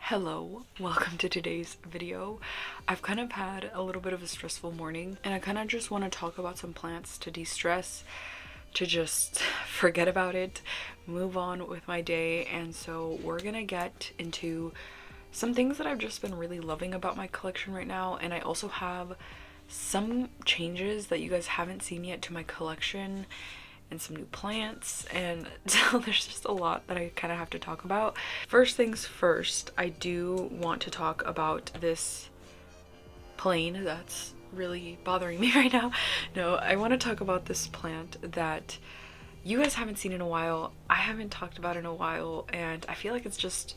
Hello, welcome to today's video. I've kind of had a little bit of a stressful morning and I kind of just want to talk about some plants to de-stress, to just forget about it, move on with my day. And so we're gonna get into some things that I've just been really loving about my collection right now, and I also have some changes that you guys haven't seen yet to my collection and some new plants, and so there's just a lot that I kind of have to talk about. First things first, I do want to talk about this plane that's really bothering me right now. No, I want to talk about this plant that you guys haven't seen in a while, I haven't talked about in a while, and I feel like it's just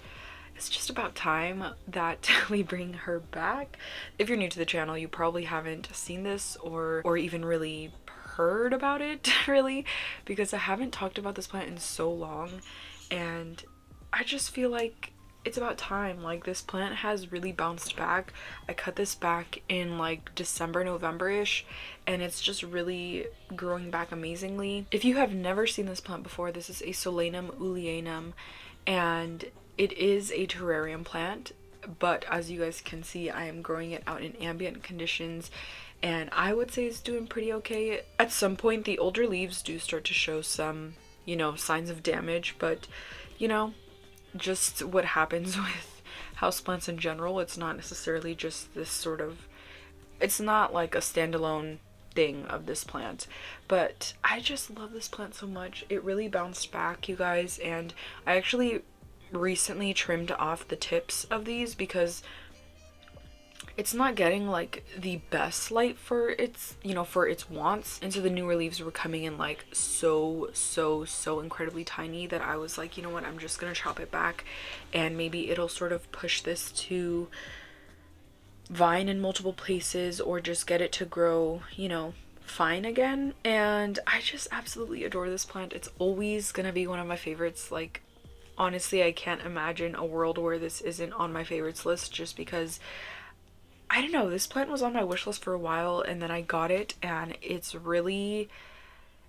about time that we bring her back. If you're new to the channel, you probably haven't seen this or even really heard about it really, because I haven't talked about this plant in so long, and I just feel like it's about time. Like, this plant has really bounced back. I cut this back in like December, November-ish, and it's just really growing back amazingly. If you have never seen this plant before, this is a Solanum oleanum, and it is a terrarium plant, but as you guys can see, I am growing it out in ambient conditions, and I would say it's doing pretty okay. At some point, the older leaves do start to show some, signs of damage, but, just what happens with houseplants in general. It's not necessarily just this sort of, it's not like a standalone thing of this plant, but I just love this plant so much. It really bounced back, you guys, and I actually recently trimmed off the tips of these because it's not getting like the best light for its for its wants, and so the newer leaves were coming in like so incredibly tiny that I was like, you know what, I'm just gonna chop it back and maybe it'll sort of push this to vine in multiple places or just get it to grow fine again. And I just absolutely adore this plant. It's always gonna be one of my favorites. Like, honestly, I can't imagine a world where this isn't on my favorites list, just because I don't know, this plant was on my wish list for a while, and then I got it, and it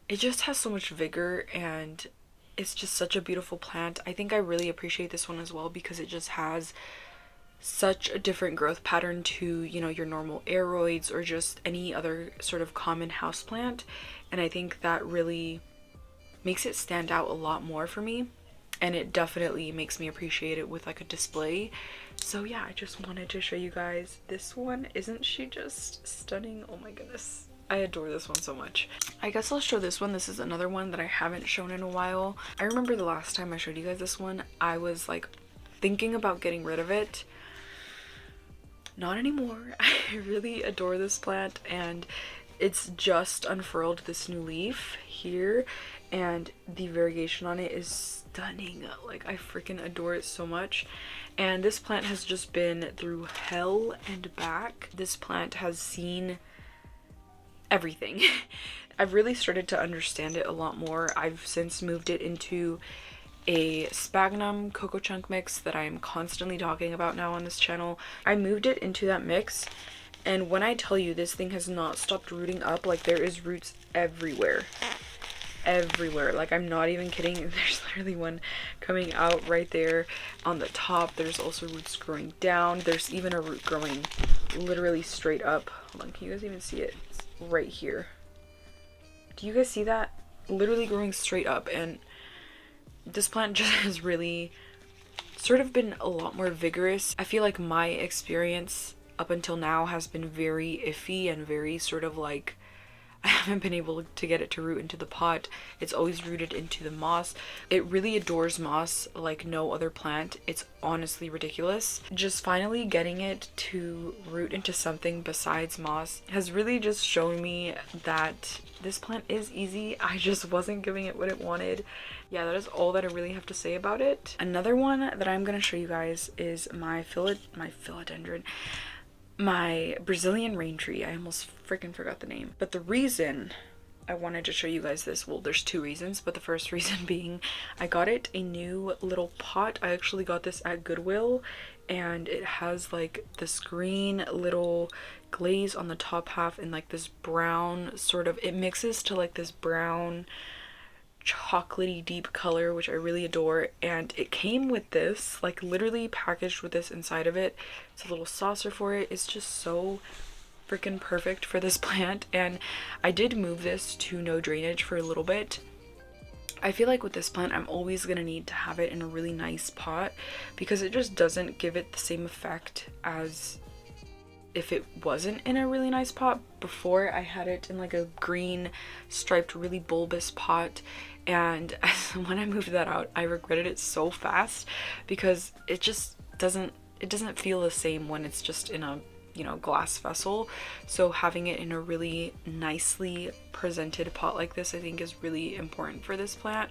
just has so much vigor, and it's just such a beautiful plant. I think I really appreciate this one as well because it just has such a different growth pattern to, your normal aroids or just any other sort of common houseplant, and I think that really makes it stand out a lot more for me, and it definitely makes me appreciate it with like a display. So yeah, I just wanted to show you guys this one. Isn't she just stunning? Oh my goodness, I adore this one so much. I guess I'll show this one. This is another one that I haven't shown in a while. I remember the last time I showed you guys this one, I was like thinking about getting rid of it. Not anymore. I really adore this plant, and it's just unfurled this new leaf here, and the variegation on it is stunning. Like, I freaking adore it so much. And this plant has just been through hell and back. This plant has seen everything. I've really started to understand it a lot more. I've since moved it into a sphagnum cocoa chunk mix that I am constantly talking about now on this channel. I moved it into that mix, and when I tell you, this thing has not stopped rooting up. Like, there is roots everywhere. Like, I'm not even kidding. There's literally one coming out right there on the top. There's also roots growing down. There's even a root growing literally straight up. Hold on, can you guys even see it? It's right here. Do you guys see that? Literally growing straight up. And this plant just has really sort of been a lot more vigorous. I feel like my experience up until now has been very iffy and very sort of like, I haven't been able to get it to root into the pot. It's always rooted into the moss. It really adores moss like no other plant. It's honestly ridiculous. Just finally getting it to root into something besides moss has really just shown me that this plant is easy. I just wasn't giving it what it wanted. Yeah, that is all that I really have to say about it. Another one that I'm gonna show you guys is my philodendron. My Brazilian rain tree. I almost freaking forgot the name. But the reason I wanted to show you guys this, well, there's two reasons, but the first reason being I got it a new little pot. I actually got this at Goodwill, and it has like this green little glaze on the top half and like this brown sort of, it mixes to like this brown chocolatey deep color, which I really adore, and it came with this, like literally packaged with this inside of it. It's a little saucer for it. It's just so freaking perfect for this plant. And I did move this to no drainage for a little bit. I feel like with this plant I'm always gonna need to have it in a really nice pot because it just doesn't give it the same effect as if it wasn't in a really nice pot. Before, I had it in like a green striped really bulbous pot, and when I moved that out I regretted it so fast because it just doesn't feel the same when it's just in a, you know, glass vessel. So having it in a really nicely presented pot like this I think is really important for this plant,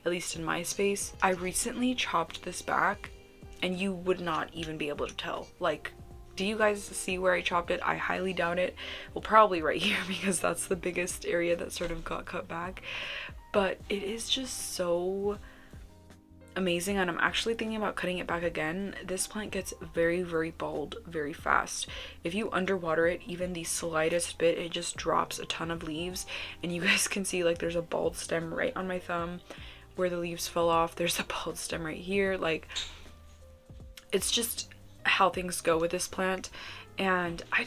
at least in my space. I recently chopped this back and you would not even be able to tell. Like, do you guys see where I chopped it? I highly doubt it. Well, probably right here because that's the biggest area that sort of got cut back. But it is just so amazing, and I'm actually thinking about cutting it back again. This plant gets very, very bald very fast. If you underwater it even the slightest bit, it just drops a ton of leaves, and you guys can see like there's a bald stem right on my thumb where the leaves fell off. There's a bald stem right here. Like, it's just how things go with this plant, and I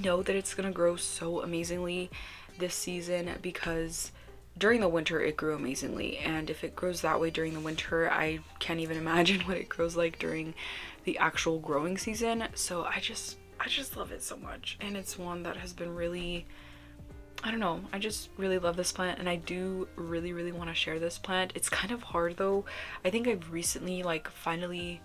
know that it's gonna grow so amazingly this season because during the winter it grew amazingly, and if it grows that way during the winter, I can't even imagine what it grows like during the actual growing season. So I just love it so much, and it's one that has been really, I don't know, I just really love this plant, and I do really, really want to share this plant. It's kind of hard though. I think I've recently like finally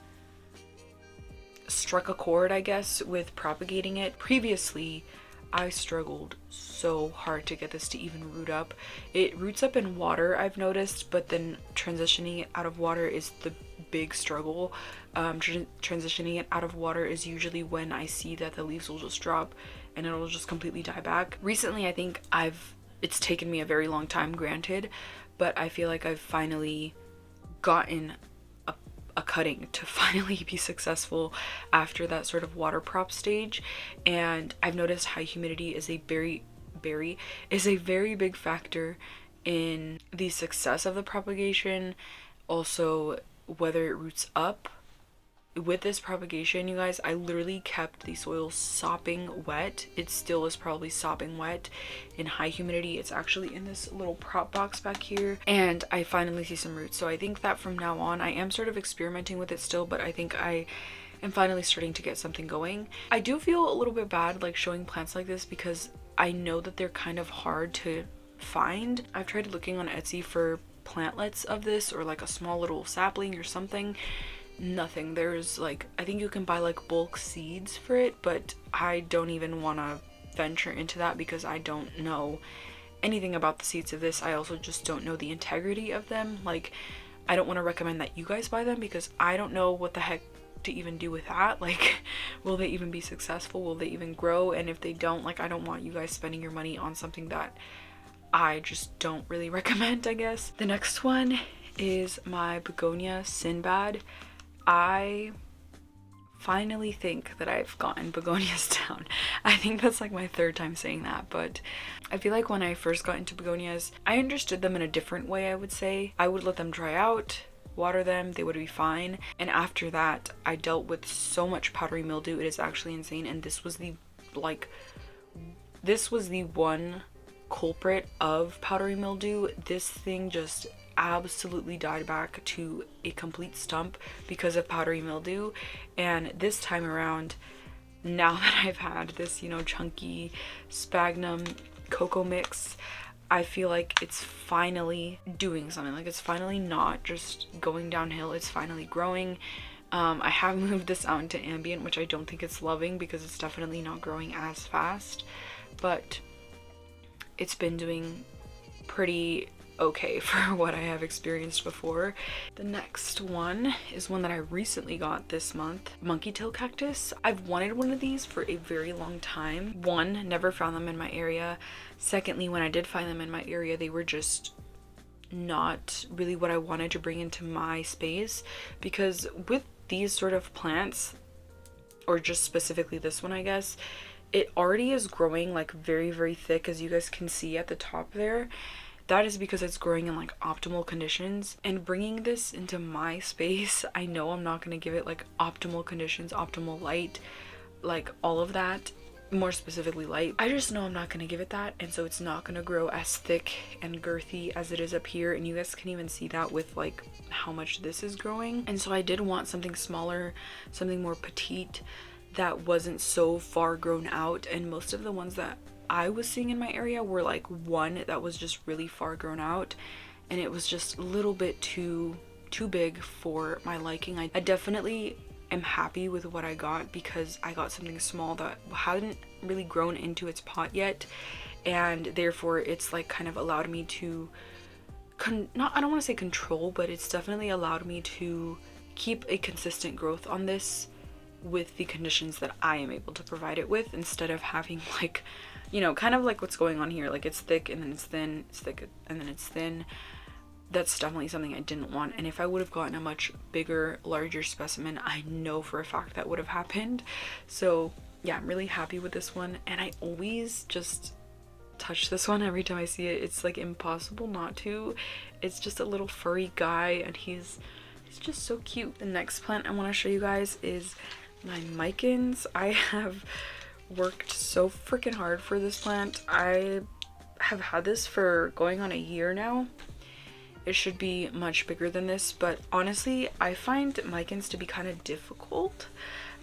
struck a chord, I guess, with propagating it. Previously I struggled so hard to get this to even root up. It roots up in water, I've noticed, but then transitioning it out of water is the big struggle. Transitioning it out of water is usually when I see that the leaves will just drop and it'll just completely die back. Recently I think it's taken me a very long time, granted, but I feel like I've finally gotten a cutting to finally be successful after that sort of water prop stage. And I've noticed high humidity is a very big factor in the success of the propagation. Also, whether it roots up. With this propagation, you guys, I literally kept the soil sopping wet. It still is probably sopping wet in high humidity. It's actually in this little prop box back here, and I finally see some roots. So I think that from now on, I am sort of experimenting with it still, but I think I am finally starting to get something going. I do feel a little bit bad like showing plants like this because I know that they're kind of hard to find. I've tried looking on Etsy for plantlets of this, or like a small little sapling or something. Nothing. There's like, I think you can buy like bulk seeds for it, but I don't even want to venture into that because I don't know anything about the seeds of this. I also just don't know the integrity of them. Like, I don't want to recommend that you guys buy them because I don't know what the heck to even do with that. Like, will they even be successful? Will they even grow? And if they don't, like, I don't want you guys spending your money on something that I just don't really recommend, I guess. The next one is my begonia Sinbad. I finally think that I've gotten begonias down. I think that's like my third time saying that, but I feel like when I first got into begonias, I understood them in a different way, I would say. I would let them dry out, water them, they would be fine. And after that, I dealt with so much powdery mildew, it is actually insane. And this was the one culprit of powdery mildew. This thing just absolutely died back to a complete stump because of powdery mildew. And this time around, now that I've had this, you know, chunky sphagnum cocoa mix, I feel like it's finally doing something. Like, it's finally not just going downhill, it's finally growing. I have moved this out into ambient, which I don't think it's loving because it's definitely not growing as fast, but it's been doing pretty okay for what I have experienced before. The next one is one that I recently got this month, monkey tail cactus. I've wanted one of these for a very long time. One, never found them in my area. Secondly, when I did find them in my area, they were just not really what I wanted to bring into my space, because with these sort of plants, or just specifically this one, I guess, it already is growing like very, very thick, as you guys can see at the top there. that is because it's growing in like optimal conditions. And bringing this into my space, I know I'm not going to give it like optimal conditions, optimal light, like all of that, more specifically light. I just know I'm not going to give it that, and so it's not going to grow as thick and girthy as it is up here, and you guys can even see that with like how much this is growing. And so I did want something smaller, something more petite, that wasn't so far grown out. And most of the ones that I was seeing in my area were like one that was just really far grown out, and it was just a little bit too big for my liking. I definitely am happy with what I got, because I got something small that hadn't really grown into its pot yet, and therefore it's like kind of allowed me to I don't want to say control, but it's definitely allowed me to keep a consistent growth on this with the conditions that I am able to provide it with, instead of having like, you know, kind of like what's going on here, like it's thick and then it's thin, it's thick and then it's thin. That's definitely something I didn't want. And if I would have gotten a much bigger, larger specimen, I know for a fact that would have happened. So yeah, I'm really happy with this one, and I always just touch this one every time I see it. It's like impossible not to. It's just a little furry guy, and he's just so cute. The next plant I want to show you guys is my micans. I have worked so freaking hard for this plant. I have had this for going on a year now. It should be much bigger than this, but honestly, I find micans to be kind of difficult.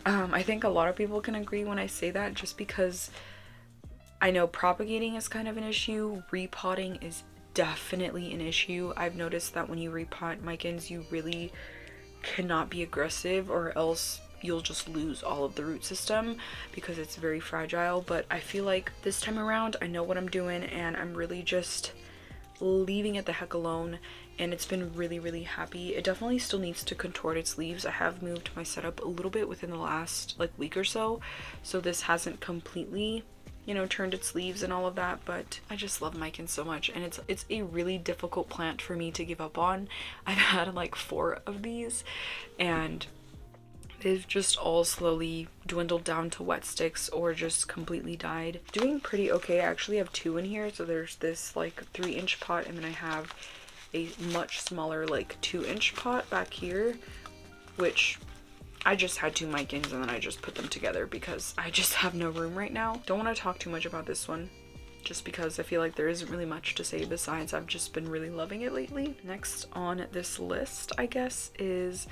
I think a lot of people can agree when I say that, just because I know propagating is kind of an issue. Repotting is definitely an issue. I've noticed that when you repot micans, you really cannot be aggressive, or else you'll just lose all of the root system, because it's very fragile. But I feel like this time around I know what I'm doing, and I'm really just leaving it the heck alone, and it's been really happy. It definitely still needs to contort its leaves. I have moved my setup a little bit within the last like week or so this hasn't completely, you know, turned its leaves and all of that, but I just love micans so much, and it's a really difficult plant for me to give up on. I've had like 4 of these, and they've just all slowly dwindled down to wet sticks or just completely died. Doing pretty okay. I actually have 2 in here. So there's this like 3-inch pot, and then I have a much smaller like 2-inch pot back here, which I just had 2 micans and then I just put them together because I just have no room right now. Don't want to talk too much about this one, just because I feel like there isn't really much to say besides I've just been really loving it lately. Next on this list, I guess, is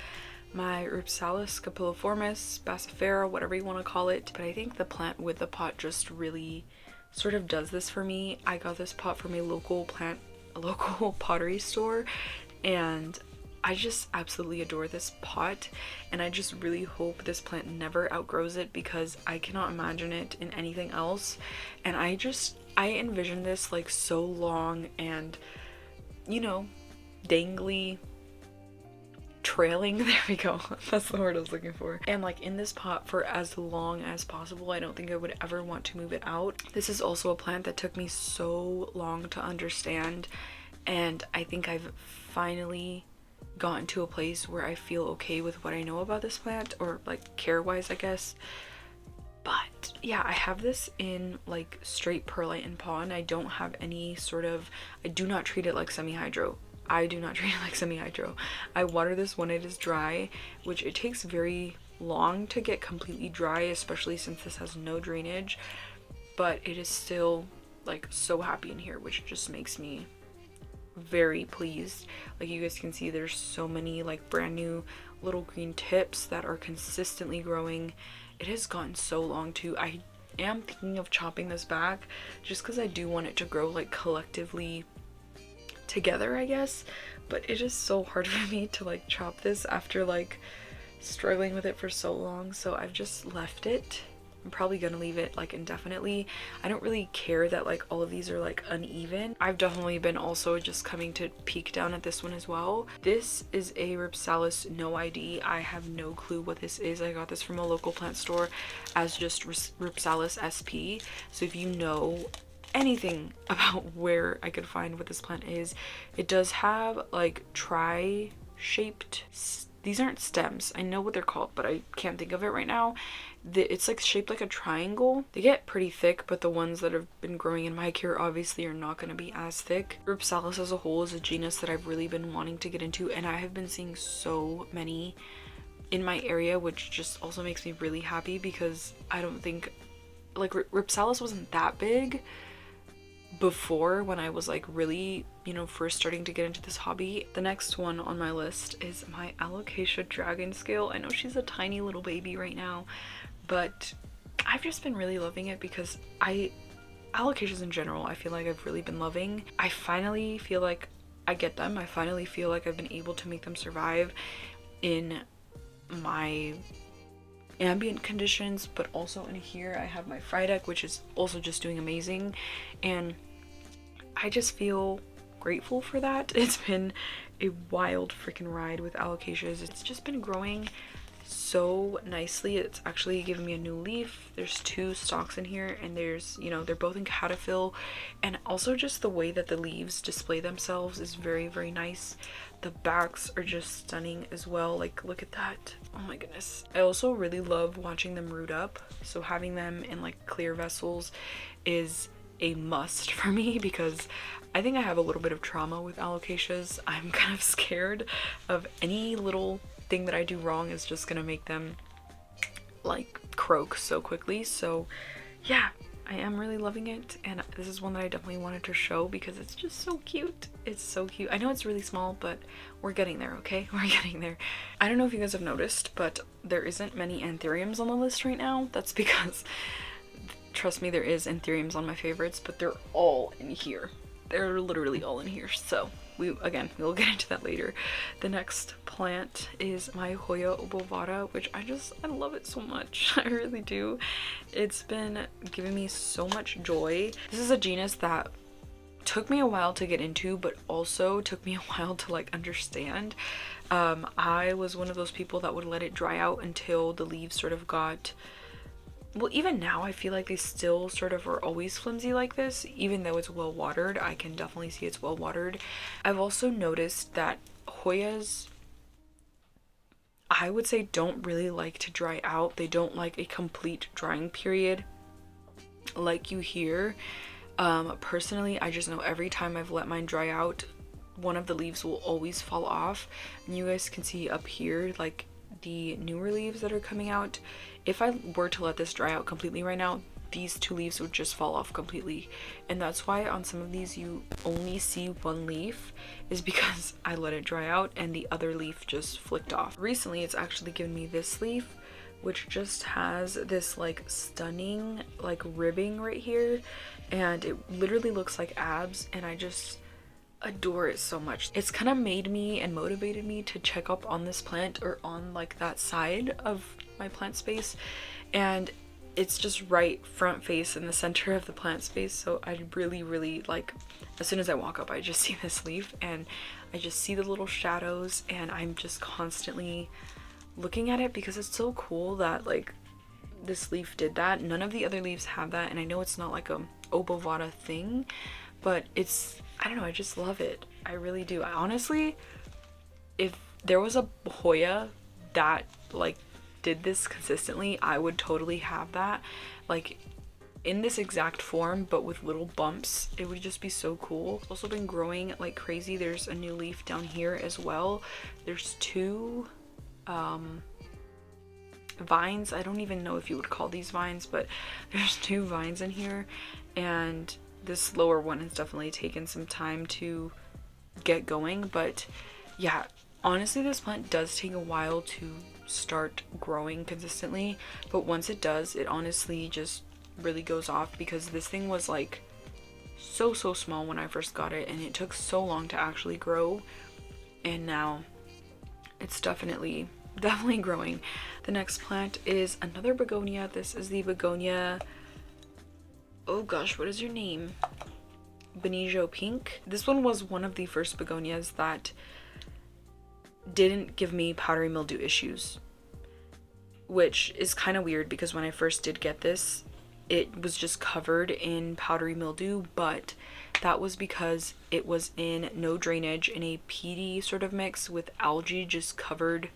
my Ripsalis capilliformis, bassifera, whatever you want to call it. But I think the plant with the pot just really sort of does this for me. I got this pot from a local pottery store, and I just absolutely adore this pot, and I just really hope this plant never outgrows it, because I cannot imagine it in anything else. And I envision this like so long and, you know, dangly, trailing, there we go, that's the word I was looking for, and like in this pot for as long as possible. I don't think I would ever want to move it out. This is also a plant that took me so long to understand, and I think I've finally gotten to a place where I feel okay with what I know about this plant, or like care wise, I guess. But yeah, I have this in like straight perlite and pond. I don't have any sort of, I do not treat it like semi-hydro. I do not treat it like semi-hydro. I water this when it is dry, which it takes very long to get completely dry, especially since this has no drainage, but it is still like so happy in here, which just makes me very pleased. Like you guys can see, there's so many like brand new little green tips that are consistently growing. It has gotten so long too. I am thinking of chopping this back just because I do want it to grow like collectively together, I guess, but it is so hard for me to like chop this after like struggling with it for so long, so I've just left it. I'm probably gonna leave it like indefinitely. I don't really care that like all of these are like uneven. I've definitely been also just coming to peek down at this one as well. This is a Ripsalis no ID. I have no clue what this is. I got this from a local plant store as just Ripsalis SP, so if you know anything about where I could find what this plant is, it does have like tri-shaped these aren't stems. I know what they're called, but I can't think of it right now. It's like shaped like a triangle. They get pretty thick, but the ones that have been growing in my care obviously are not going to be as thick. Ripsalis as a whole is a genus that I've really been wanting to get into, and I have been seeing so many in my area, which just also makes me really happy because I don't think, like, Ripsalis wasn't that big before when I was like really, you know, first starting to get into this hobby. The next one on my list is my Alocasia dragon scale. I know she's a tiny little baby right now, but I've just been really loving it because Alocasias in general, I feel like I've really been loving. I finally feel like I get them. I finally feel like I've been able to make them survive in my ambient conditions, but also in here I have my Frydek, which is also just doing amazing, and I just feel grateful for that. It's been a wild freaking ride with Alocasias. It's just been growing so nicely. It's actually given me a new leaf. There's 2 stalks in here, and there's, you know, they're both in caterpillar, and also just the way that the leaves display themselves is very, very nice. The backs are just stunning as well. Like, look at that. Oh my goodness. I also really love watching them root up, so having them in like clear vessels is a must for me because I think I have a little bit of trauma with Alocasias. I'm kind of scared of any little thing that I do wrong is just gonna make them like croak so quickly. So yeah, I am really loving it, and this is one that I definitely wanted to show because it's just so cute. It's so cute. I know it's really small, but we're getting there, okay? We're getting there. I don't know if you guys have noticed, but there isn't many anthuriums on the list right now. That's because, trust me, there is anthuriums on my favorites, but they're all in here. They're literally all in here. So we'll get into that later. The next plant is my Hoya obovata, which I love it so much. I really do. It's been giving me so much joy. This is a genus that took me a while to get into, but also took me a while to like understand. I was one of those people that would let it dry out until the leaves sort of got, well, even now I feel like they still sort of are always flimsy like this, even though it's well watered. I can definitely see it's well watered. I've also noticed that Hoyas, I would say, don't really like to dry out. They don't like a complete drying period like you hear. Personally, I just know every time I've let mine dry out, one of the leaves will always fall off. And you guys can see up here, like, the newer leaves that are coming out. If I were to let this dry out completely right now, these 2 leaves would just fall off completely, and that's why on some of these you only see 1 leaf, is because I let it dry out and the other leaf just flicked off. Recently it's actually given me this leaf, which just has this like stunning like ribbing right here, and it literally looks like abs, and I just adore it so much. It's kind of made me and motivated me to check up on this plant, or on like that side of my plant space, and it's just right front face in the center of the plant space. So I really like, as soon as I walk up I just see this leaf and I just see the little shadows, and I'm just constantly looking at it because it's so cool that like this leaf did that. None of the other leaves have that, and I know it's not like a obovata thing, but it's, I don't know, I just love it. I really do. I honestly, if there was a Hoya that like did this consistently, I would totally have that, like in this exact form but with little bumps. It would just be so cool. It's also been growing like crazy. There's a new leaf down here as well. There's 2 vines. I don't even know if you would call these vines, but there's 2 vines in here, and this lower one has definitely taken some time to get going. But yeah, honestly, this plant does take a while to start growing consistently, but once it does, it honestly just really goes off, because this thing was like so small when I first got it, and it took so long to actually grow, and now it's definitely growing. The next plant is another begonia. This is the begonia, oh gosh, what is your name? Benicio Pink. This one was one of the first begonias that didn't give me powdery mildew issues, which is kind of weird because when I first did get this, it was just covered in powdery mildew, but that was because it was in no drainage, in a peaty sort of mix with algae just covered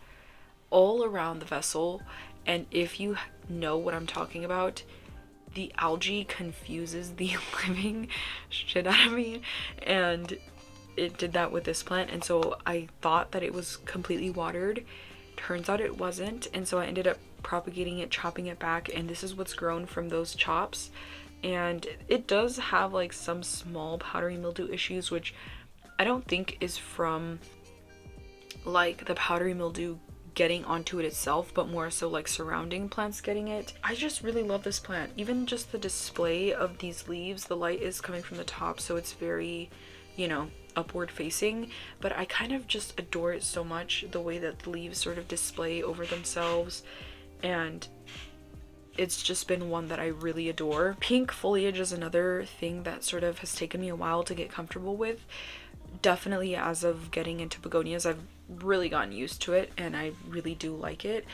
all around the vessel. And if you know what I'm talking about, the algae confuses the living shit out of me, and it did that with this plant. And so I thought that it was completely watered. Turns out it wasn't, and so I ended up propagating it, chopping it back, and this is what's grown from those chops. And it does have like some small powdery mildew issues, which I don't think is from like the powdery mildew getting onto it itself, but more so like surrounding plants getting it. I just really love this plant. Even just the display of these leaves, the light is coming from the top, so it's very, you know, upward facing, but I kind of just adore it so much, the way that the leaves sort of display over themselves, and it's just been one that I really adore. Pink foliage is another thing that sort of has taken me a while to get comfortable with. Definitely as of getting into begonias, I've really gotten used to it, and I really do like it.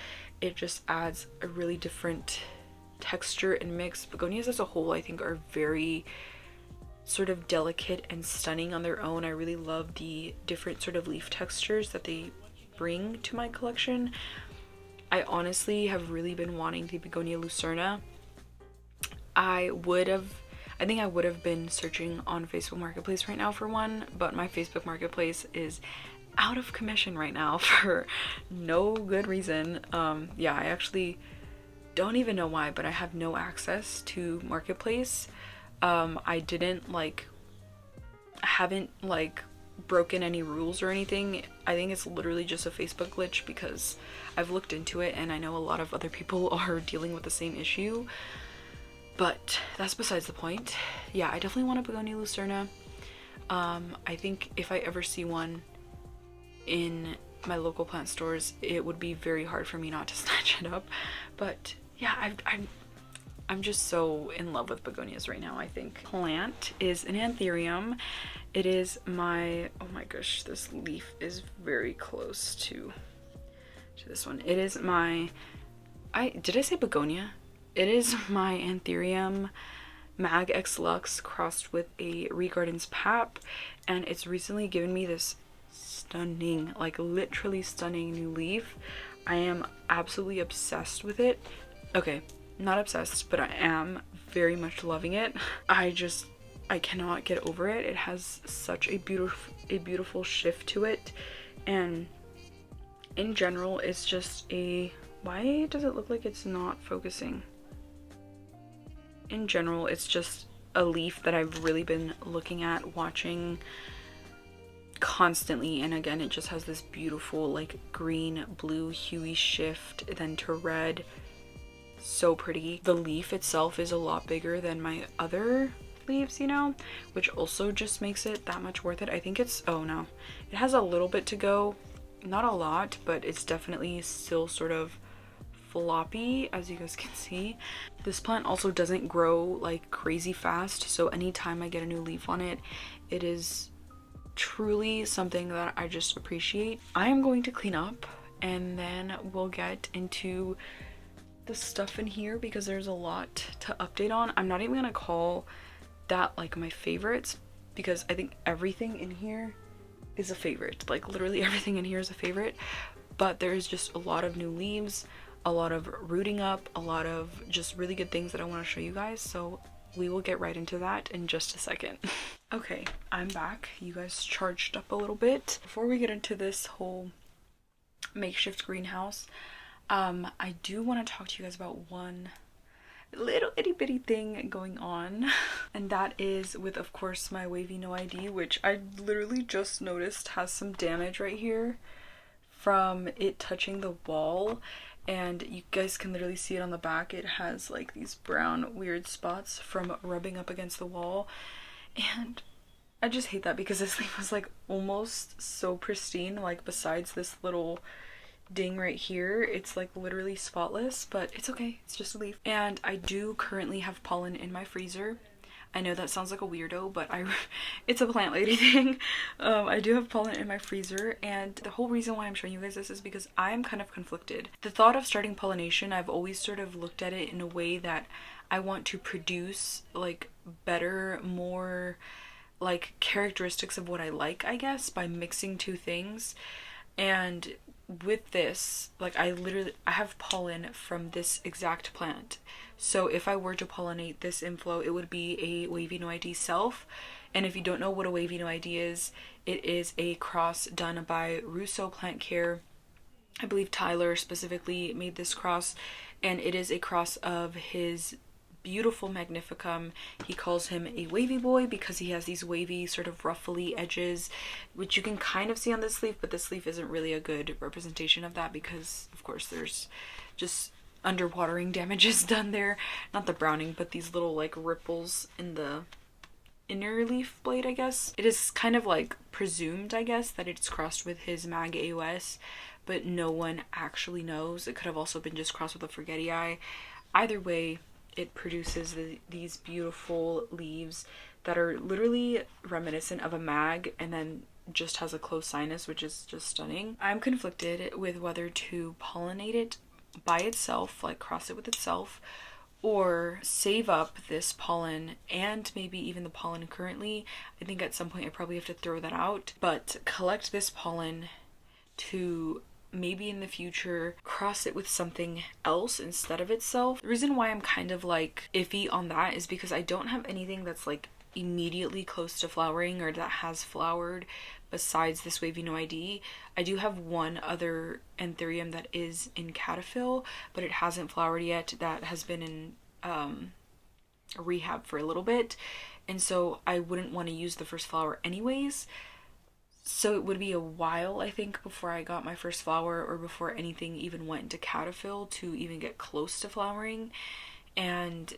It just adds a really different texture and mix. Begonias as a whole, I think, are very sort of delicate and stunning on their own. I really love the different sort of leaf textures that they bring to my collection. I honestly have really been wanting the Begonia Lucerna. I think I would have been searching on Facebook Marketplace right now for one, but my Facebook Marketplace is out of commission right now for no good reason. Yeah, I actually don't even know why, but I have no access to Marketplace. I haven't broken any rules or anything. I think it's literally just a Facebook glitch, because I've looked into it and I know a lot of other people are dealing with the same issue, but that's besides the point. Yeah, I definitely want a Begonia Lucerna. I think if I ever see one in my local plant stores, it would be very hard for me not to snatch it up. But yeah, I'm just so in love with begonias right now. I think plant is an anthurium. It is my, oh my gosh, this leaf is very close to this one. It is my, did I say begonia? It is my anthurium Mag X Lux crossed with a Ree Gardens Pap, and it's recently given me this stunning, like literally stunning new leaf. I am absolutely obsessed with it. Okay, not obsessed, but I am very much loving it. I cannot get over it. It has such a beautiful shift to it, and in general it's just a, why does it look like it's not focusing? In general, it's just a leaf that I've really been looking at, watching constantly, and again, it just has this beautiful like green blue huey shift then to red. So pretty. The leaf itself is a lot bigger than my other leaves, you know, which also just makes it that much worth it. I think it's, oh no, it has a little bit to go, not a lot, but it's definitely still sort of floppy, as you guys can see. This plant also doesn't grow like crazy fast, so anytime I get a new leaf on it, it is truly something that I just appreciate. I am going to clean up and then we'll get into the stuff in here, because there's a lot to update on. I'm not even gonna call that like my favorites, because I think everything in here is a favorite. Like literally everything in here is a favorite, but there's just a lot of new leaves, a lot of rooting up, a lot of just really good things that I want to show you guys, so we will get right into that in just a second. Okay, I'm back. You guys charged up a little bit. Before we get into this whole makeshift greenhouse, I do want to talk to you guys about one little itty bitty thing going on, and that is with, of course, my wavy no ID, which I literally just noticed has some damage right here from it touching the wall. And you guys can literally see it on the back. It has like these brown weird spots from rubbing up against the wall, and I just hate that, because this leaf was like almost so pristine, like besides this little ding right here, it's like literally spotless, but it's okay, it's just a leaf. And I do currently have pollen in my freezer. I know that sounds like a weirdo, but it's a plant lady thing. I do have pollen in my freezer, and the whole reason why I'm showing you guys this is because I'm kind of conflicted. The thought of starting pollination, I've always sort of looked at it in a way that I want to produce like better, more like characteristics of what I like, I guess, by mixing two things. And with this, like I have pollen from this exact plant. So if I were to pollinate this inflow, it would be a wavy no ID self. And if you don't know what a wavy no ID is, it is a cross done by Russo Plant Care. I believe Tyler specifically made this cross, and it is a cross of his beautiful Magnificum. He calls him a wavy boy because he has these wavy sort of ruffly edges, which you can kind of see on this leaf, but this leaf isn't really a good representation of that because of course there's just underwatering damages done there. Not the browning, but these little like ripples in the inner leaf blade, I guess. It is kind of like presumed, I guess, that it's crossed with his Mag AOS, but no one actually knows. It could have also been just crossed with a Forgetti Eye. Either way, it produces these beautiful leaves that are literally reminiscent of a mag, and then just has a closed sinus, which is just stunning. I'm conflicted with whether to pollinate it by itself, like cross it with itself, or save up this pollen and maybe even the pollen currently. I think at some point I probably have to throw that out, but collect this pollen to maybe in the future cross it with something else instead of itself. The reason why I'm kind of like iffy on that is because I don't have anything that's like immediately close to flowering or that has flowered besides this wavy no ID. I do have one other anthurium that is in caterpillar, but it hasn't flowered yet. That has been in rehab for a little bit, and so I wouldn't want to use the first flower anyways. So it would be a while, I think, before I got my first flower or before anything even went into caterpillar to even get close to flowering. And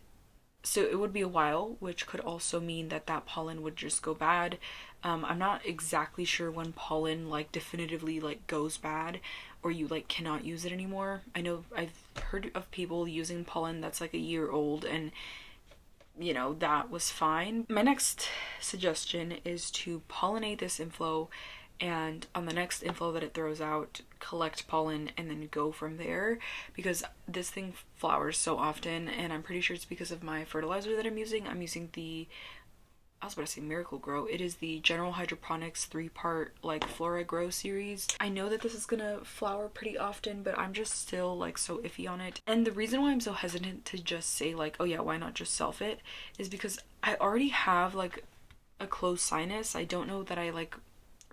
so it would be a while, which could also mean that that pollen would just go bad. I'm not exactly sure when pollen like definitively like goes bad or you like cannot use it anymore. I know I've heard of people using pollen that's like a year old, and you know, that was fine. My next suggestion is to pollinate this inflow, and on the next inflow that it throws out, collect pollen and then go from there, because this thing flowers so often, and I'm pretty sure it's because of my fertilizer that I'm using. I'm using the, I was about to say Miracle Grow. It is the General Hydroponics 3-part like Flora Grow series. I know that this is gonna flower pretty often, but I'm just still like so iffy on it. And the reason why I'm so hesitant to just say like, oh yeah, why not just self it, is because I already have like a closed sinus. I don't know that I like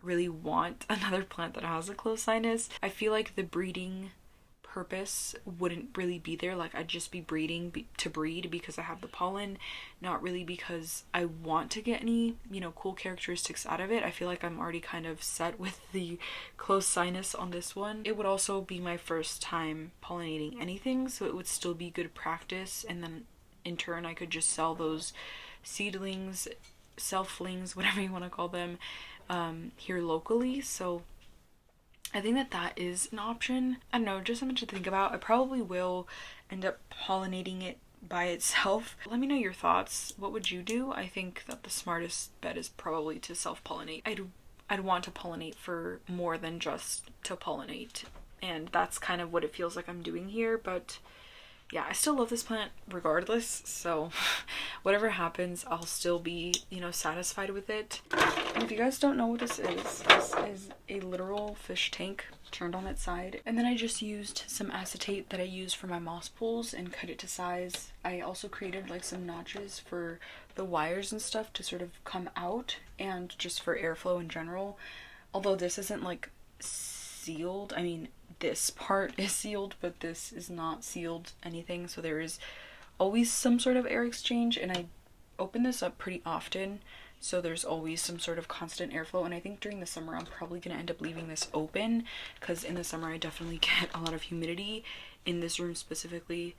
really want another plant that has a closed sinus. I feel like the breeding purpose wouldn't really be there. Like I'd just be breeding to breed because I have the pollen, not really because I want to get any, you know, cool characteristics out of it. I feel like I'm already kind of set with the closed sinus on this one. It would also be my first time pollinating anything, so it would still be good practice, and then in turn I could just sell those seedlings, selflings, whatever you want to call them, here locally. So I think that that is an option. I don't know, just something to think about. I probably will end up pollinating it by itself. Let me know your thoughts. What would you do? I think that the smartest bet is probably to self-pollinate. I'd want to pollinate for more than just to pollinate, and that's kind of what it feels like I'm doing here. But yeah, I still love this plant regardless, so whatever happens, I'll still be, you know, satisfied with it. And if you guys don't know what this is a literal fish tank turned on its side. And then I just used some acetate that I use for my moss pools and cut it to size. I also created like some notches for the wires and stuff to sort of come out, and just for airflow in general. Although this isn't like sealed, I mean, this part is sealed, but this is not sealed anything, so there is always some sort of air exchange, and I open this up pretty often, so there's always some sort of constant airflow. And I think during the summer I'm probably gonna end up leaving this open, because in the summer I definitely get a lot of humidity. In this room specifically,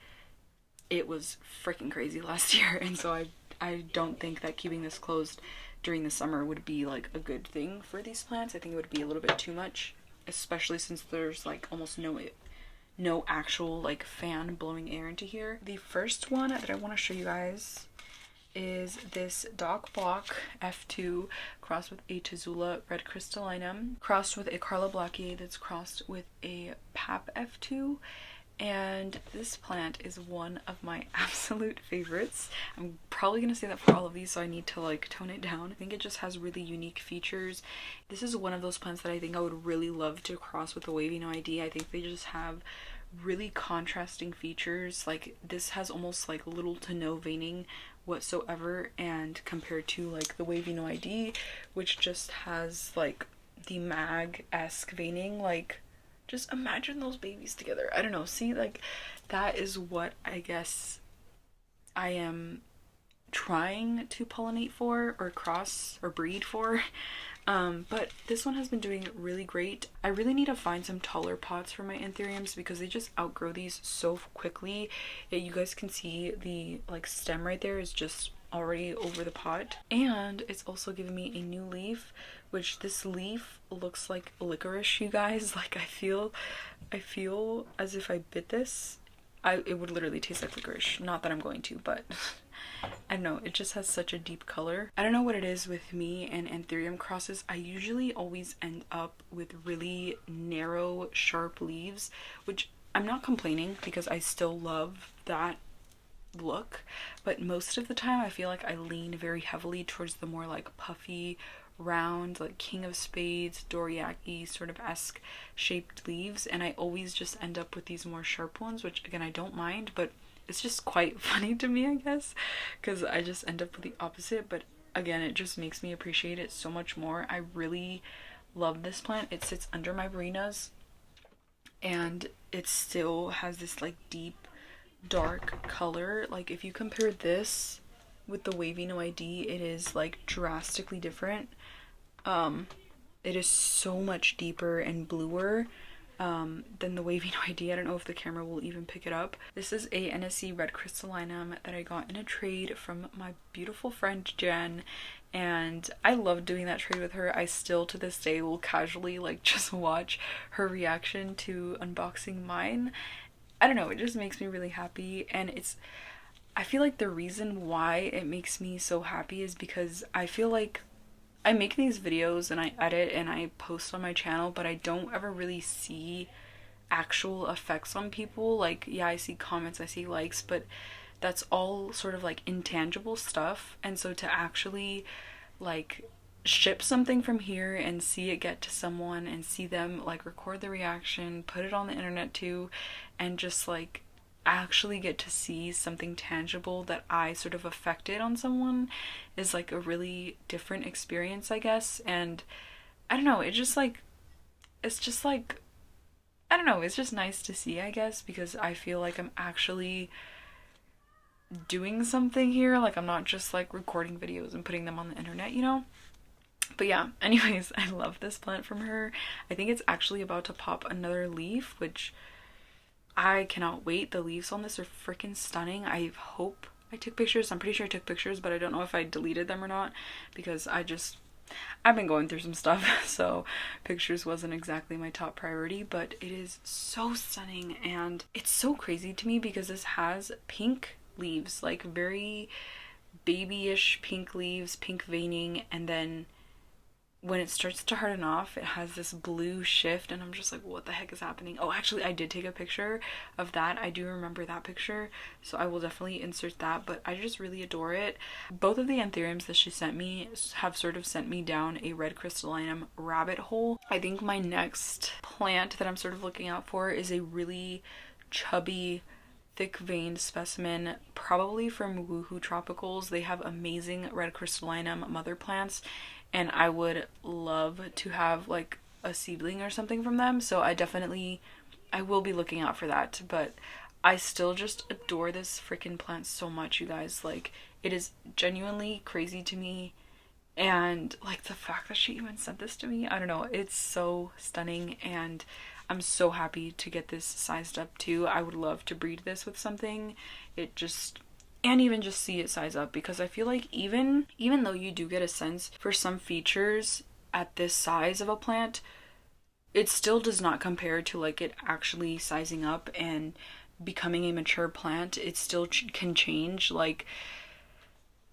it was freaking crazy last year, and so I don't think that keeping this closed during the summer would be like a good thing for these plants. I think it would be a little bit too much, especially since there's like almost no actual like fan blowing air into here. The first one that I want to show you guys is this Dock Block F2 crossed with a Tazula Red Crystallinum, crossed with a Carla Blackie that's crossed with a Pap F2. And this plant is one of my absolute favorites. I'm probably gonna say that for all of these, so I need to like tone it down. I think it just has really unique features. This is one of those plants that I think I would really love to cross with the wavy no ID. I think they just have really contrasting features. Like this has almost like little to no veining whatsoever, and compared to like the wavy no ID, which just has like the mag-esque veining. Like just imagine those babies together. I don't know. See, like that is what I guess I am trying to pollinate for or cross or breed for. But this one has been doing really great. I really need to find some taller pots for my anthuriums because they just outgrow these so quickly. You guys can see the like stem right there is just already over the pot, and it's also giving me a new leaf, which this leaf looks like licorice, you guys. Like I feel as if I bit this, it would literally taste like licorice. Not that I'm going to, but I don't know, it just has such a deep color. I don't know what it is with me and anthurium crosses. I usually always end up with really narrow, sharp leaves, which I'm not complaining because I still love that look, but most of the time I feel like I lean very heavily towards the more like puffy, round, like King of Spades, Doriaki sort of esque shaped leaves, and I always just end up with these more sharp ones, which again I don't mind, but it's just quite funny to me, I guess, because I just end up with the opposite. But again, it just makes me appreciate it so much more. I really love this plant. It sits under my Verenas, and it still has this like deep dark color. Like if you compare this with the wavy no ID, it is like drastically different. It is so much deeper and bluer than the wavy no ID. I don't know if the camera will even pick it up. This is a NSC red crystallinum that I got in a trade from my beautiful friend Jen, and I love doing that trade with her. I still to this day will casually like just watch her reaction to unboxing mine. I don't know, it just makes me really happy, and I feel like the reason why it makes me so happy is because I feel like I make these videos and I edit and I post on my channel, but I don't ever really see actual effects on people. Like, yeah, I see comments, I see likes, but that's all sort of like intangible stuff. And so to actually like ship something from here and see it get to someone and see them like record the reaction, put it on the internet too, and just like actually get to see something tangible that I sort of affected on someone is like a really different experience, I guess. And I don't know, it's just like I don't know, it's just nice to see, I guess, because I feel like I'm actually doing something here. Like I'm not just like recording videos and putting them on the internet, you know? But yeah, anyways, I love this plant from her. I think it's actually about to pop another leaf, which I cannot wait. The leaves on this are freaking stunning. I hope I took pictures. I'm pretty sure I took pictures, but I don't know if I deleted them or not because I've been going through some stuff, so pictures wasn't exactly my top priority, but it is so stunning. And it's so crazy to me because this has pink leaves, like very babyish pink leaves, pink veining, and then when it starts to harden off, it has this blue shift, and I'm just like, what the heck is happening? Oh, actually, I did take a picture of that. I do remember that picture, so I will definitely insert that, but I just really adore it. Both of the anthuriums that she sent me have sort of sent me down a red crystallinum rabbit hole. I think my next plant that I'm sort of looking out for is a really chubby, thick-veined specimen, probably from Woohoo Tropicals. They have amazing red crystallinum mother plants, and I would love to have like a seedling or something from them, so I will be looking out for that. But I still just adore this freaking plant so much, you guys. Like, it is genuinely crazy to me, and like the fact that she even sent this to me, I don't know, it's so stunning, and I'm so happy to get this sized up too. I would love to breed this with something. And even just see it size up, because I feel like even though you do get a sense for some features at this size of a plant, it still does not compare to like it actually sizing up and becoming a mature plant. It still can change, like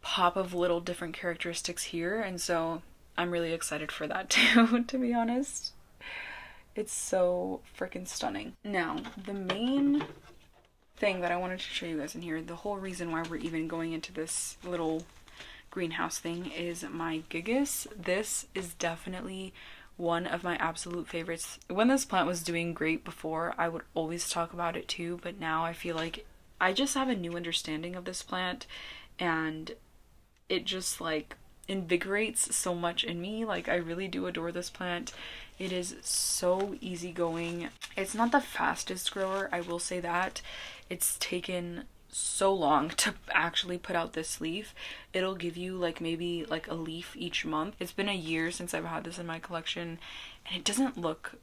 pop of little different characteristics here, and so I'm really excited for that too, to be honest. It's so freaking stunning. Now, the main thing that I wanted to show you guys in here, the whole reason why we're even going into this little greenhouse thing, is my gigas. This is definitely one of my absolute favorites. When this plant was doing great before, I would always talk about it too, but now I feel like I just have a new understanding of this plant, and it just like invigorates so much in me. Like, I really do adore this plant. It is so easygoing. It's not the fastest grower, I will say that. It's taken so long to actually put out this leaf. It'll give you like maybe like a leaf each month. It's been a year since I've had this in my collection, and it doesn't look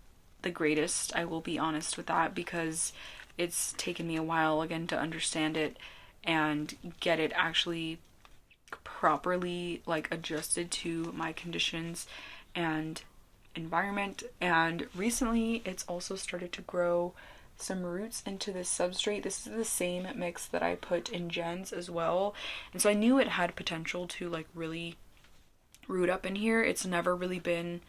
the greatest, I will be honest with that, because it's taken me a while again to understand it and get it actually properly like adjusted to my conditions and environment. And recently it's also started to grow some roots into this substrate. This is the same mix that I put in Jen's as well, and so I knew it had potential to like really root up in here. It's never really been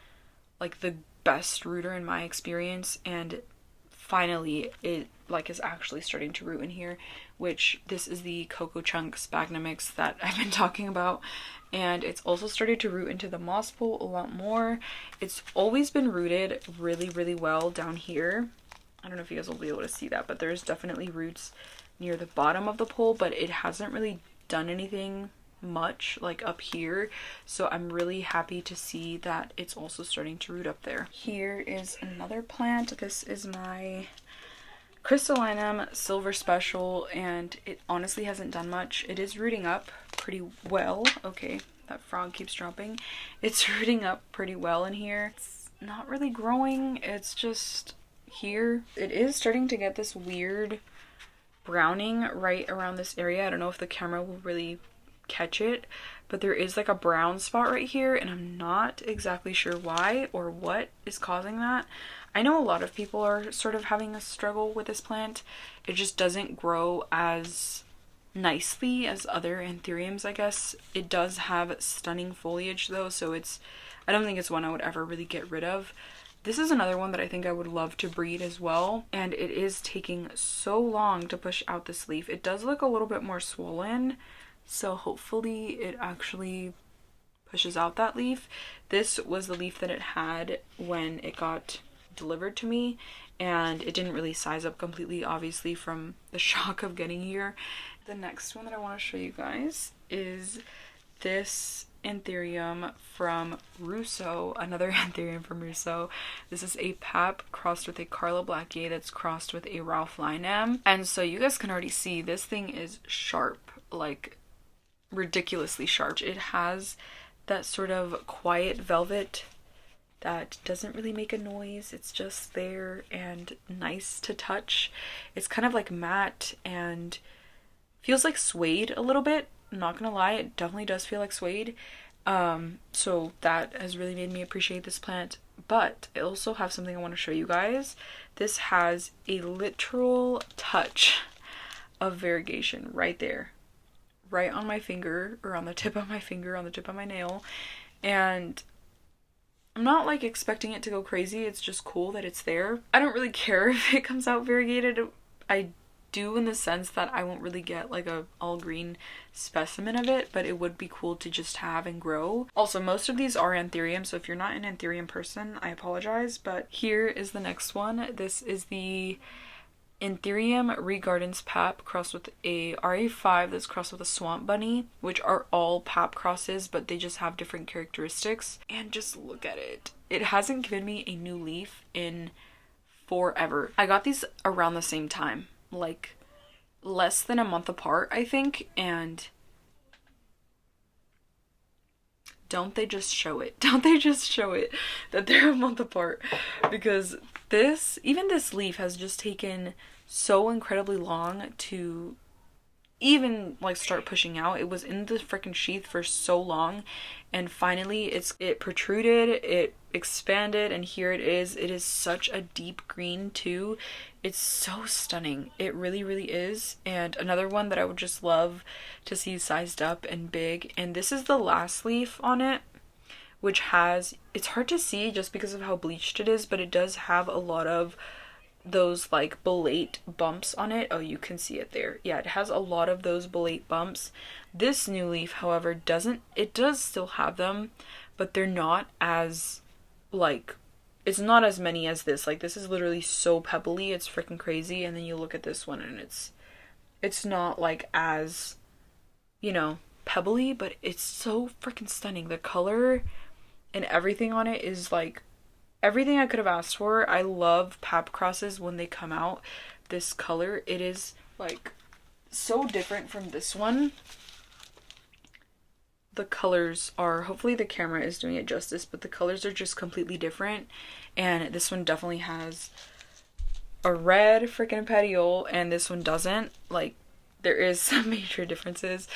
like the best rooter in my experience, and finally it like is actually starting to root in here, which this is the Cocoa Chunks sphagnum mix that I've been talking about. And it's also started to root into the moss pool a lot more. It's always been rooted really, really well down here. I don't know if you guys will be able to see that, but there's definitely roots near the bottom of the pole, but it hasn't really done anything much like up here. So I'm really happy to see that it's also starting to root up there. Here is another plant. This is my Crystallinum Silver Special, and it honestly hasn't done much. It is rooting up pretty well. Okay, that frog keeps dropping. It's rooting up pretty well in here. It's not really growing, it's just here. It is starting to get this weird browning right around this area. I don't know if the camera will really catch it, but there is like a brown spot right here, and I'm not exactly sure why or what is causing that. I know a lot of people are sort of having a struggle with this plant. It just doesn't grow as nicely as other anthuriums, I guess. It does have stunning foliage though, so I don't think it's one I would ever really get rid of. This is another one that I think I would love to breed as well, and it is taking so long to push out this leaf. It does look a little bit more swollen, so hopefully it actually pushes out that leaf. This was the leaf that it had when it got delivered to me, and it didn't really size up completely, obviously, from the shock of getting here. The next one that I want to show you guys is this anthurium from Russo, another anthurium from Russo. This is a Pap crossed with a Carla Blackier that's crossed with a Ralph Lynam. And so you guys can already see this thing is sharp, like ridiculously sharp. It has that sort of quiet velvet that doesn't really make a noise. It's just there and nice to touch. It's kind of like matte and feels like suede a little bit. I'm not gonna lie, it definitely does feel like suede. So that has really made me appreciate this plant. But I also have something I want to show you guys. This has a literal touch of variegation right there, right on my finger, or on the tip of my finger, on the tip of my nail. And I'm not like expecting it to go crazy, it's just cool that it's there. I don't really care if it comes out variegated. I do, in the sense that I won't really get like a all green specimen of it, but it would be cool to just have and grow. Also, most of these are anthurium, so if you're not an anthurium person, I apologize. But here is the next one. This is the Anthurium Regardens Pap crossed with a RA5 that's crossed with a Swamp Bunny, which are all Pap crosses, but they just have different characteristics. And just look at it. It hasn't given me a new leaf in forever. I got these around the same time, like less than a month apart, I think, and don't they just show it? Don't they just show it that they're a month apart? Because even this leaf has just taken so incredibly long to even like start pushing out. It was in the freaking sheath for so long, and finally it protruded, it expanded, and here it is. It is such a deep green too. It's so stunning. It really, really is. And another one that I would just love to see sized up and big. And this is the last leaf on it, which has, it's hard to see just because of how bleached it is, but it does have a lot of those like bolete bumps on it. Oh, you can see it there. Yeah, it has a lot of those bolete bumps. This new leaf, however, doesn't. It does still have them, but they're not as like, it's not as many as this. Like, this is literally so pebbly, it's freaking crazy. And then you look at this one and it's not like as, you know, pebbly, but it's so freaking stunning. The color and everything on it is like everything I could have asked for. I love pap crosses when they come out this color. It is like so different from this one. The colors are, hopefully the camera is doing it justice, but the colors are just completely different. And this one definitely has a red freaking petiole and this one doesn't. Like, there is some major differences,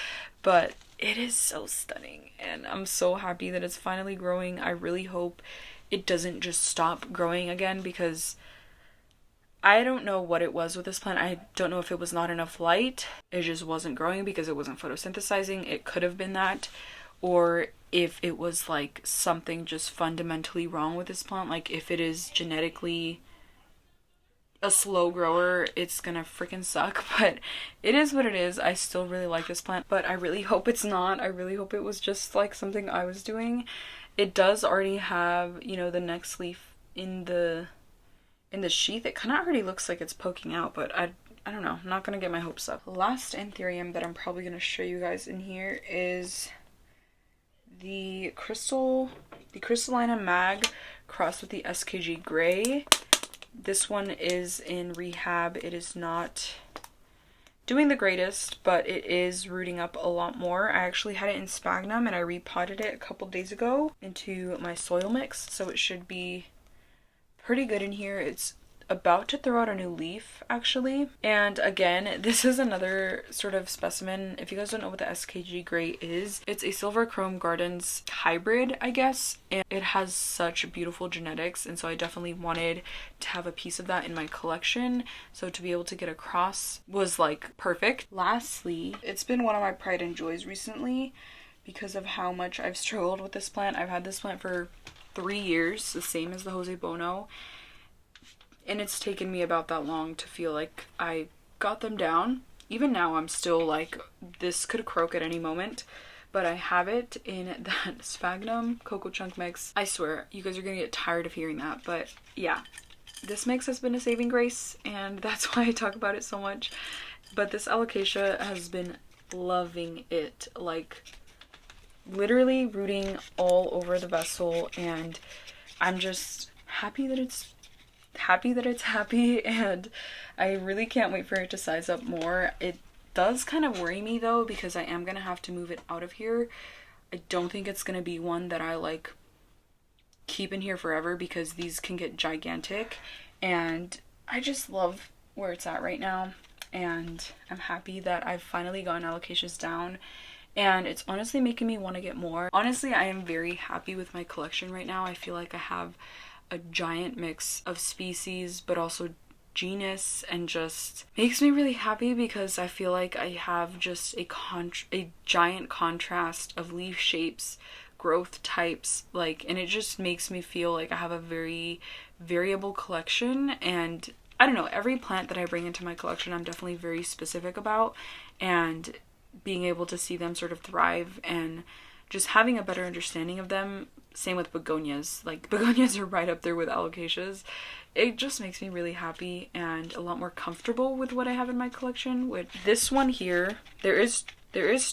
but it is so stunning and I'm so happy that it's finally growing. I really hope it doesn't just stop growing again, because I don't know what it was with this plant. I don't know if it was not enough light, it just wasn't growing because it wasn't photosynthesizing. It could have been that, or if it was like something just fundamentally wrong with this plant. Like, if it is genetically a slow grower, it's gonna freaking suck, but it is what it is. I still really like this plant, but I really hope it's not. I really hope it was just like something I was doing. It does already have, you know, the next leaf in the sheath. It kind of already looks like it's poking out, but I don't know. I'm not gonna get my hopes up. Last anthurium that I'm probably gonna show you guys in here is the Crystallina Mag crossed with the SKG Gray. This one is in rehab. It is not doing the greatest, but it is rooting up a lot more. I actually had it in sphagnum and I repotted it a couple days ago into my soil mix, so it should be pretty good in here. It's about to throw out a new leaf actually, and again, this is another sort of specimen. If you guys don't know what the SKG Gray is, it's a Silver Chrome Gardens hybrid, I guess, and it has such beautiful genetics, and so I definitely wanted to have a piece of that in my collection, so to be able to get a cross was like perfect. Lastly, it's been one of my pride and joys recently because of how much I've struggled with this plant. I've had this plant for 3 years, the same as the Jose Bono, and it's taken me about that long to feel like I got them down. Even now I'm still like, this could croak at any moment, but I have it in that sphagnum cocoa chunk mix. I swear, you guys are gonna get tired of hearing that, but yeah, this mix has been a saving grace, and that's why I talk about it so much. But this alocasia has been loving it, like literally rooting all over the vessel, and I'm just happy that it's happy, and I really can't wait for it to size up more. It does kind of worry me though, because I am gonna have to move it out of here. I don't think it's gonna be one that I like keep in here forever, because these can get gigantic, and I just love where it's at right now, and I'm happy that I've finally gotten alocasias down, and it's honestly making me want to get more. Honestly, I am very happy with my collection right now. I feel like I have a giant mix of species, but also genus, and just makes me really happy because I feel like I have just a giant contrast of leaf shapes, growth types, like, and it just makes me feel like I have a very variable collection. And I don't know, every plant that I bring into my collection I'm definitely very specific about, and being able to see them sort of thrive and just having a better understanding of them. Same with begonias. Like, begonias are right up there with alocasias. It just makes me really happy and a lot more comfortable with what I have in my collection. With this one here, there is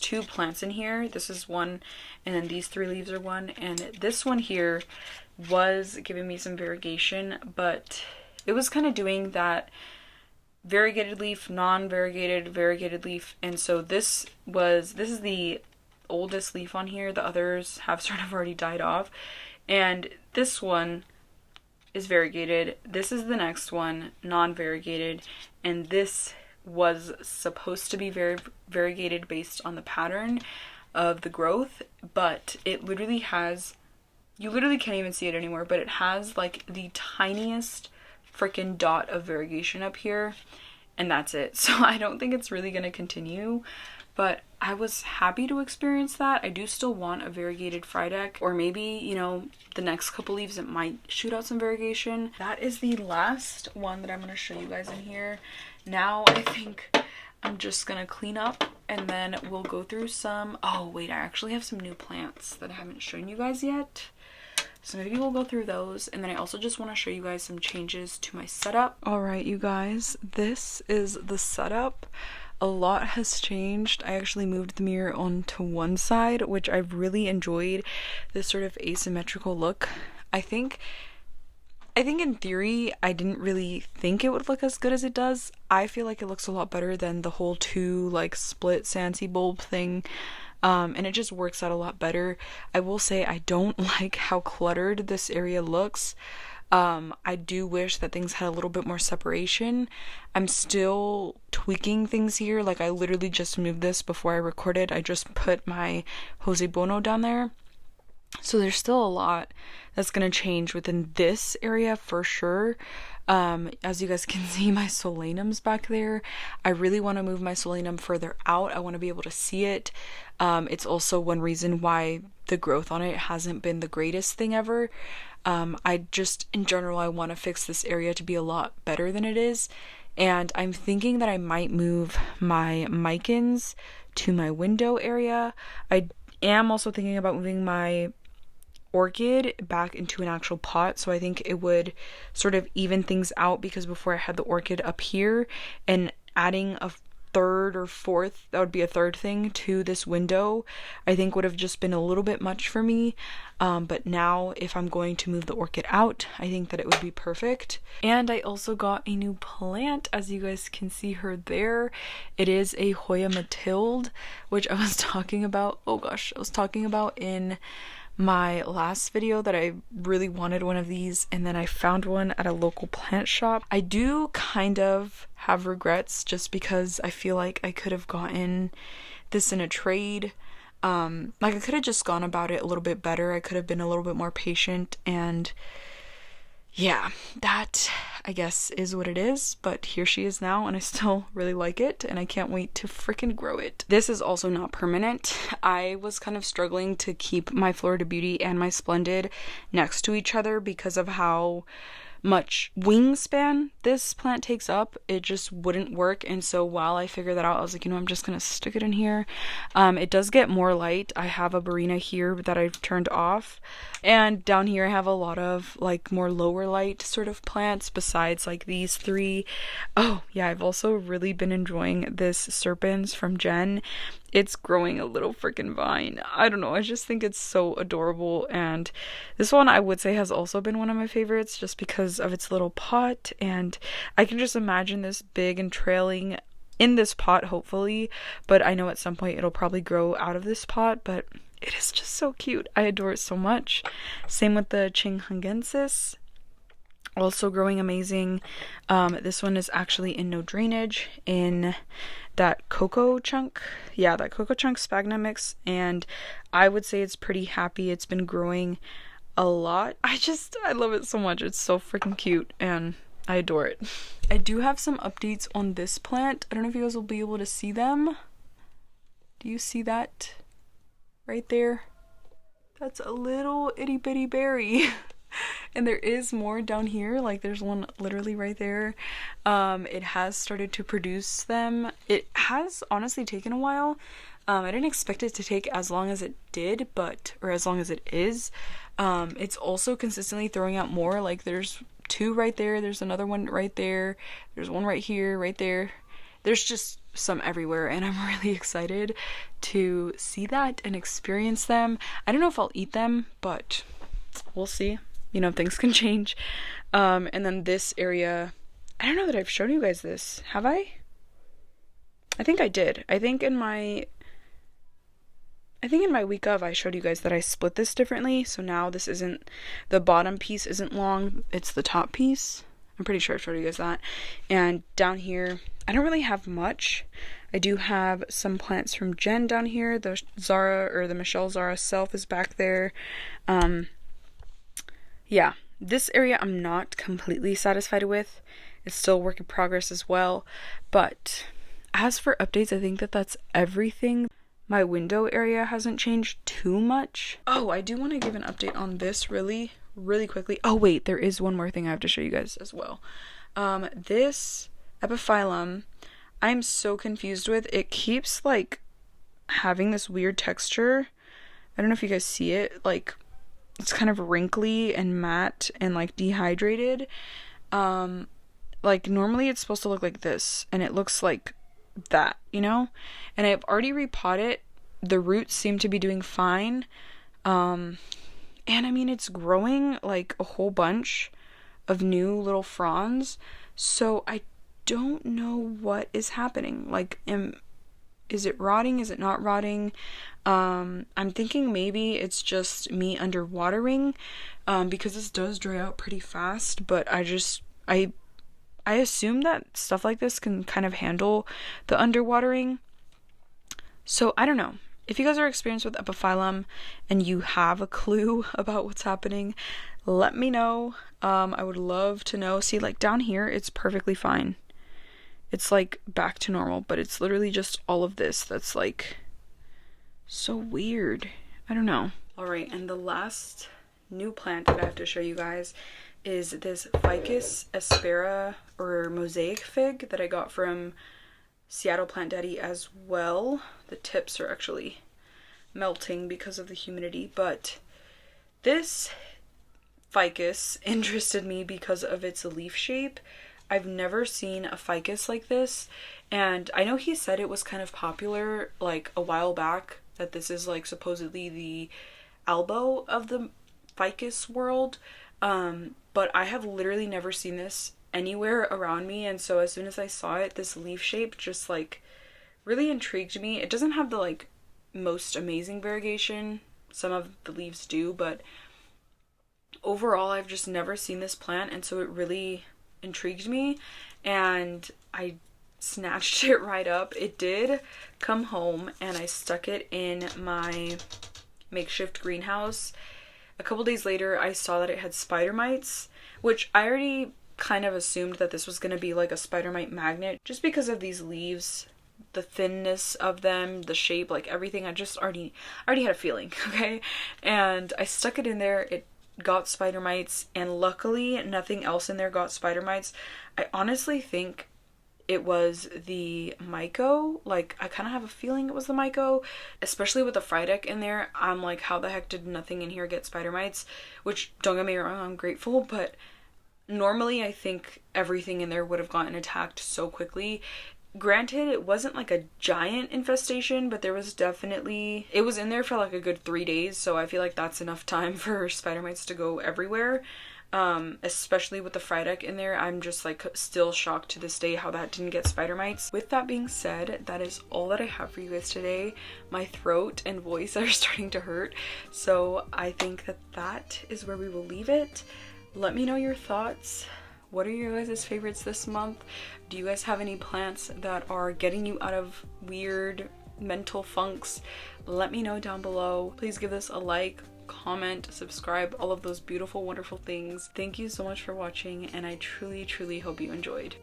2 plants in here. This is one, and then these 3 leaves are one, and this one here was giving me some variegation, but it was kind of doing that variegated leaf, non-variegated, variegated leaf, and so this is the oldest leaf on here. The others have sort of already died off, and this one is variegated. This is the next one, non-variegated, and this was supposed to be variegated based on the pattern of the growth, but it literally has, you literally can't even see it anymore, but it has like the tiniest freaking dot of variegation up here, and that's it. So I don't think it's really going to continue, but I was happy to experience that. I do still want a variegated Friedeck, or maybe, you know, the next couple leaves it might shoot out some variegation. That is the last one that I'm going to show you guys in here. Now I think I'm just going to clean up and then we'll go through some... Oh wait, I actually have some new plants that I haven't shown you guys yet. So maybe we'll go through those, and then I also just want to show you guys some changes to my setup. Alright you guys, this is the setup. A lot has changed. I actually moved the mirror onto one side, which I've really enjoyed, this sort of asymmetrical look. I think in theory, I didn't really think it would look as good as it does. I feel like it looks a lot better than the whole two like split Sansi bulb thing. And it just works out a lot better. I will say I don't like how cluttered this area looks. I do wish that things had a little bit more separation. I'm still tweaking things here. Like I literally just moved this before I recorded. I just put my Jose Bono down there. So there's still a lot that's going to change within this area for sure. As you guys can see, my solanum's back there. I really want to move my solanum further out. I want to be able to see it. It's also one reason why the growth on it hasn't been the greatest thing ever. I just, in general, I want to fix this area to be a lot better than it is. And I'm thinking that I might move my micans to my window area. I am also thinking about moving my orchid back into an actual pot, so I think it would sort of even things out, because before I had the orchid up here, and adding a third or fourth, that would be a third thing, to this window, I think would have just been a little bit much for me. But now if I'm going to move the orchid out, I think that it would be perfect. And I also got a new plant, as you guys can see her there. It is a Hoya Mathilde, which I was talking about, oh gosh, I was talking about in my last video that I really wanted one of these, and then I found one at a local plant shop. I do kind of have regrets just because I feel like I could have gotten this in a trade. Like I could have just gone about it a little bit better. I could have been a little bit more patient, and yeah, that I guess is what it is, but here she is now, and I still really like it, and I can't wait to freaking grow it. This is also not permanent. I was kind of struggling to keep my Florida Beauty and my Splendid next to each other because of how much wingspan this plant takes up. It just wouldn't work, and so while I figured that out, I was like, you know, I'm just gonna stick it in here. It does get more light. I have a Barina here that I've turned off, and down here I have a lot of like more lower light sort of plants besides like these three. Oh yeah, I've also really been enjoying this Serpens from Jen. It's growing a little freaking vine. I don't know, I just think it's so adorable, and this one I would say has also been one of my favorites just because of its little pot, and I can just imagine this big and trailing in this pot hopefully, but I know at some point it'll probably grow out of this pot, but it is just so cute. I adore it so much. Same with the Chinghungensis. Also growing amazing. This one is actually in no drainage in that cocoa chunk. Yeah, that cocoa chunk sphagnum mix, and I would say it's pretty happy. It's been growing a lot. I love it so much. It's so freaking cute, and I adore it. I do have some updates on this plant. I don't know if you guys will be able to see them. Do you see that right there? That's a little itty bitty berry. And there is more down here, like there's one literally right there. It has started to produce them. It has honestly taken a while. I didn't expect it to take as long as it did, or as long as it is. It's also consistently throwing out more. Like there's two right there, there's another one right there, there's one right here, right there. There's just some everywhere, and I'm really excited to see that and experience them. I don't know if I'll eat them, but we'll see. You know, things can change. And then this area, I don't know that I've shown you guys this. Have I? I think I did. I think in my week of, I showed you guys that I split this differently. So now this isn't, the bottom piece isn't long, it's the top piece. I'm pretty sure I showed you guys that. And down here, I don't really have much. I do have some plants from Jen down here. The Zara, or the Michelle Zara self is back there. Yeah, this area I'm not completely satisfied with. It's still a work in progress as well, but as for updates, I think that that's everything. My window area hasn't changed too much. Oh, I do want to give an update on this really quickly. Oh wait, there is one more thing I have to show you guys as well. This epiphyllum, I'm so confused with. It keeps like having this weird texture. I don't know if you guys see it. Like, it's kind of wrinkly and matte and like dehydrated. Like normally it's supposed to look like this, and it looks like that, you know? And I've already repotted. The roots seem to be doing fine. And I mean, it's growing like a whole bunch of new little fronds. So I don't know what is happening. Like, is it rotting? Is it not rotting? I'm thinking maybe it's just me underwatering, because this does dry out pretty fast, but I assume that stuff like this can kind of handle the underwatering. So I don't know. If you guys are experienced with epiphyllum and you have a clue about what's happening, let me know. I would love to know. See, like down here, it's perfectly fine. It's like back to normal, but it's literally just all of this that's like so weird. I don't know. All right, and the last new plant that I have to show you guys is this Ficus aspera or mosaic fig that I got from Seattle Plant Daddy as well. The tips are actually melting because of the humidity, but this ficus interested me because of its leaf shape. I've never seen a ficus like this, and I know he said it was kind of popular like a while back, that this is like supposedly the elbow of the ficus world. But I have literally never seen this anywhere around me, and so as soon as I saw it, this leaf shape just like really intrigued me. It doesn't have the like most amazing variegation. Some of the leaves do, but overall I've just never seen this plant, and so it really intrigued me, and I snatched it right up. It did come home, and I stuck it in my makeshift greenhouse. A couple days later, I saw that it had spider mites, which I already kind of assumed that this was going to be like a spider mite magnet just because of these leaves, the thinness of them, the shape, like everything. I just already had a feeling, okay? And I stuck it in there. It got spider mites, and luckily nothing else in there got spider mites. I honestly think it was the myco. Like, I kind of have a feeling it was the myco, especially with the Frydek in there. I'm like, how the heck did nothing in here get spider mites? Which, don't get me wrong, I'm grateful, but normally I think everything in there would have gotten attacked so quickly. Granted, it wasn't like a giant infestation, but there was definitely, it was in there for like a good 3 days, so I feel like that's enough time for spider mites to go everywhere. Especially with the Frydek in there. I'm just like still shocked to this day how that didn't get spider mites. With that being said, that is all that I have for you guys today. My throat and voice are starting to hurt, so I think that is where we will leave it. Let me know your thoughts. What are your guys' favorites this month? Do you guys have any plants that are getting you out of weird mental funks? Let me know down below. Please give this a like, comment, subscribe, all of those beautiful, wonderful things. Thank you so much for watching, and I truly hope you enjoyed.